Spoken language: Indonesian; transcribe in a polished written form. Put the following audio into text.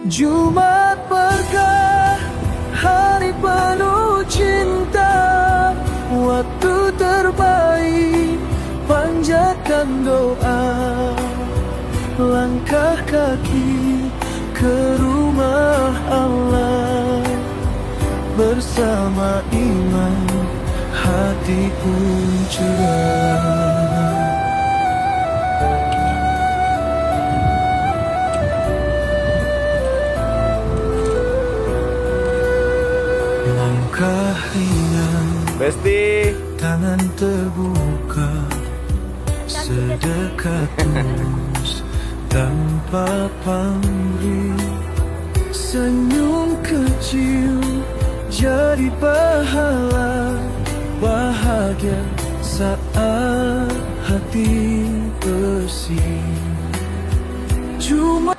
Jumat berkah, hari penuh cinta, waktu terbaik, panjatkan doa. Langkah kaki ke rumah Allah, bersama iman hati pun cerah. Langkah ringan, Besti. tangan terbuka, sedekah tulus tanpa pamrih. Senyum kecil jadi pahala, bahagia saat hati bersih. Cuma